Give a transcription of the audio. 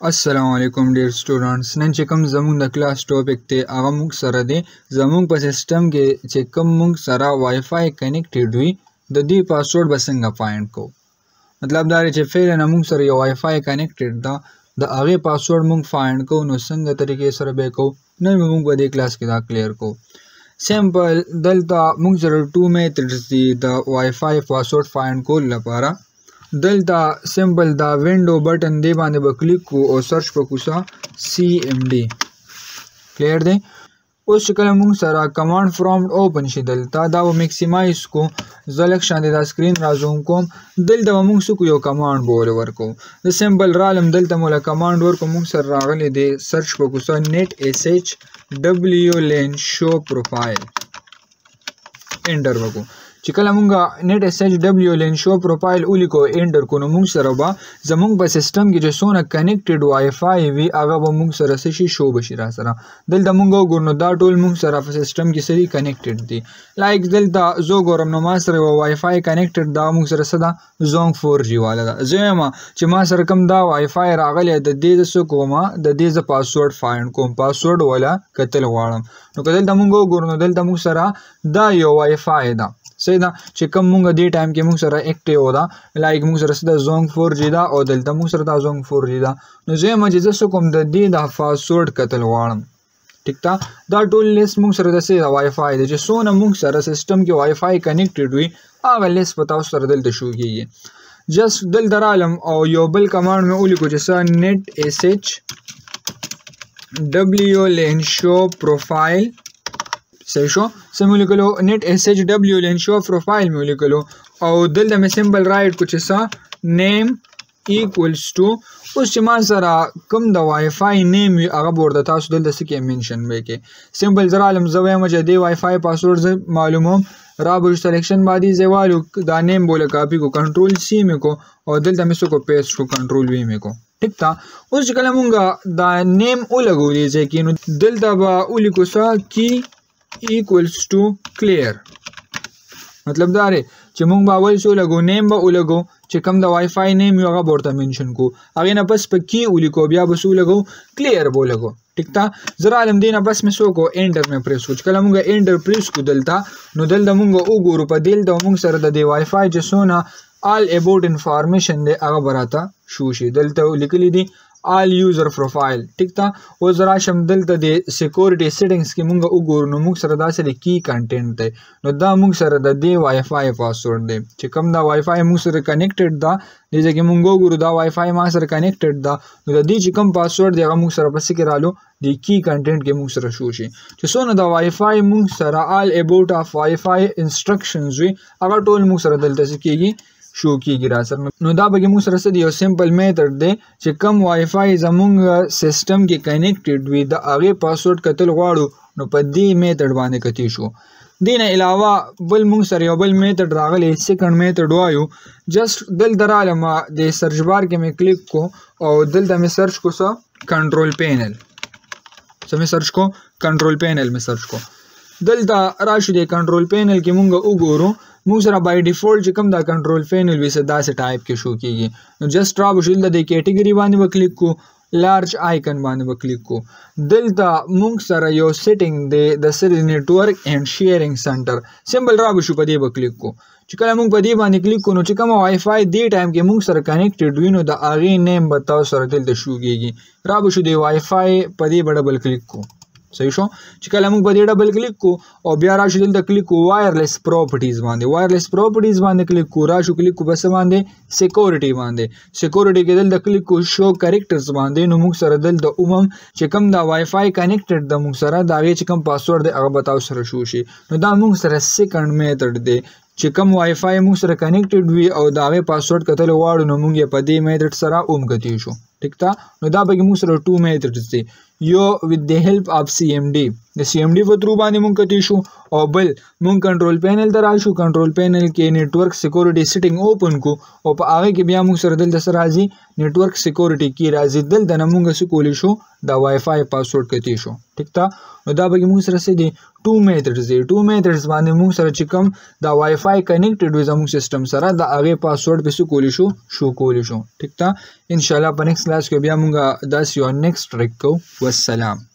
अस्सलामुअलैकुम dear students. None چې کوم زموږ د کلاس ټاپک ته هغه موږ سره دی زموږ په سیستم کې چې کوم موږ سره وای فای کنیکټډ وي د دې پاسورډ به څنګه فایند کو. مطلب دا دی چې فعلا موږ سره یو وای فای کنیکټډ ده د هغه پاسورډ موږ فایند کو نو څنګه طریقې سره به کو نن موږ په دې کلاس کې دا کلیر کو. سیمپل دلته موږ سره 2 میتھډز دي د وای فای پاسورډ فایند کول لپاره. دلته سیمپل دا وینډو بٹن دی باندې به کلیک کو او سرچ وکوسا CMD کلیر دی. اوس چې کله موږ سره کمانډ پرومپټ اوپن شي دلته دا و میکسیمایز کو زلک شاندې دا سکرین را زوم کوم. دلته موږ سکو یو کمانډ بول ورکو د سیمپل رالم دلته مولا کمانډ ورکو موږ سره راغلی دی سرچ وکوسا net sh wlen show profile انټر وکو. چې کله مونږ net sh wlen show profile ولیکو انټر کو نو مونږ سره به زمونږ په سیستم کې چې څونه کنیکټډ وای فای وي هغه به مونږ سره شي شو بشي را سره. دلته مونږ وګورو دا ټول مونږ سره په سیستم کې سری کنیکټډ دي. لایک دلته زو ګورم نو ما سره وای فای کنیکټډ دا مونږ سره صدا زونګ 4G والا ده. زما چې ما سره کوم دا وای فای راغلی د دې څه کومه د دې ز پاسورډ فایند کوم پاسورډ ولا کتل غواړم نو کله مونږ وګورو نو دلته مونږ سره دا یو وای فای ده صحیح ده چې کوم مونږ دې ټایم کې مونږ سره اکټیو ده لایک مونږ سره د زونګ 4G ده او دلته مونږ سره د زونګ 4G ده. نو زه مجه زه کوم د دې د پاسورډ کتل غواړم ټیک تا دا ټول لیست مونږ سره د سي وای فای دی چې څونه مونږ سره سیستم کې وای فای کنیکټډ وي هغه لیست پتاو سره دلته شو کیږي. جست دل درالم او یو بل کمانډ مې ولیکو چې سره net sh wlen show profile صحیح شو سمول کلو net sh wlen show profile مې ولیکلو او دلته مې سمبل رائټ کو چې سا name equals to اوس چې ما سره کوم د وای فای نیم هغه ورته تاسو دلته سکه منشن وکي سمبل زرالم زوی مجه دی وای فای پاسورډ معلوموم رابو سلیکشن باندې زوالو دا نیم بوله کاپی کو کنټرول سی مې کو او دلته مې سکو پیسټ کو کنټرول وی مې کو ٹھیک تا. اوس کله مونږ دا نیم ولګولې چې نو دلته با ولیکو سا کی equals to clear مطلب دا دی چې مونږ به اول سو لګو نیم به ولګو چې کوم د وای فای نیم یو هغه ورته منشن کو هغه نه پس په کی ولیکو بیا به سو لګو کلیر بو لګو ټیک تا. زرا علم دینه بس مې سو کو انټر مې پریس کو کله مونږ انټر پریس کو دلته نو دلته مونږ وګورو په دل د مونږ سره د وای فای چې سونه all about information دی هغه براته شو شي دلته لیکلي دي all user profile ټیک تا. او زرا شم دلته د سکیورټي سیټینګز کې مونږ وګورو نو مونږ سره دا سره کی کنټینټ دی نو دا مونږ سره د دی وای فای پاسورډ دی چې کوم دا وای فای مونږ سره کنیکټډ دا دې چې مونږ وګورو دا وای فای ما سره کنیکټډ دا نو د دې چې کوم پاسورډ دی هغه مونږ سره پس کې رالو د کی کنټینټ کې مونږ سره شو شي چې څونه دا وای فای مونږ سره all about of وای فای انسټرکشنز وي هغه ټول مونږ سره دلته کېږي شو کیږي را سره. نو دا به موږ سره یو سمپل میتھډ دی چې کوم وای فای زموږ سیستم کې کنیکټډ وي د هغه پاسورډ کتل غواړو نو په دې میتھډ باندې کتی شو. دینه علاوه بل موږ سره یو بل میتھډ راغلی سیکنډ میتھډ وایو. جست دل درالم د سرچ بار کې مې کلیک کو او دلته مې سرچ کو سا کنټرول پینل سمې سرچ کو کنټرول پینل مې سرچ کو دلته راشو د کنټرول پینل کې مونږ وګورو مونږ سره بای ډیفالت چې کوم دا کنټرول پینل وي دا سه ټایپ کې شو کیږي. نو جست را بشل د کیټګری باندې وکلیک کو لارج آیکن باندې وکلیک کو دلته مونږ سره یو سیټینګ دی د سری نیټورک اینڈ شیرینګ سنټر سمبل را بشو په دې وکلیک کو چې کله مونږ په دې باندې کلیک کو نو چې کوم وای فای دی ټایم کې مونږ سره کنیکټډ وي نو د اغه نیم بتاو سره دلته شو کیږي را بشو دی وای فای په دې ډبل کلیک کو صحیح شو چې کله موږ په دې ډبل کلیک کو او بیا راشو دلته کلیک کو وایرلیس پراپرټیز باندې کلیک کو راشو کلیک کو بس باندې سکیورټي کې دلته کلیک کو شو کریکټرز باندې نو موږ سره دلته چې کوم دا وای فای کنیکټډ د موږ سره دا چې کوم پاسورډ دی هغه بتاو سره شو شي. نو دا موږ سره سیکنډ میتھډ دی چې کوم وای فای موږ سره کنیکټډ وي او دا غي پاسورډ کتل واړو نو موږ په دې میتھډ سره کتی شو ٹھیک تا. نو دا به موږ سره 2 میتھډز دي یو with the help of CMD د CMD په ترو باندې موږ کتی شو او بل مونږ کنټرول پینل ته راشو. کنټرول پینل کې نیټورک سکیورټي سیټینګ اوپن کو او په هغه کې بیا موږ سره دلته سره راځي نیټورک سکیورټي کې راځي. دلته نه موږ څه کولی شو دا وای فای پاسورډ کتی شو. ټیک تا نو دا به موږ سره څه دي 2 میتھډز دي. 2 میتھډز باندې موږ سره چې کوم دا وای فای کنیکټډ وي زموږ سیستم سره دا هغه پاسورډ به څه کولی شو کولی شو. ټیک تا ان شاء الله په نیکسټ کلاس کې بیا موږ دا یو نیکسټ ټریک کو. والسلام.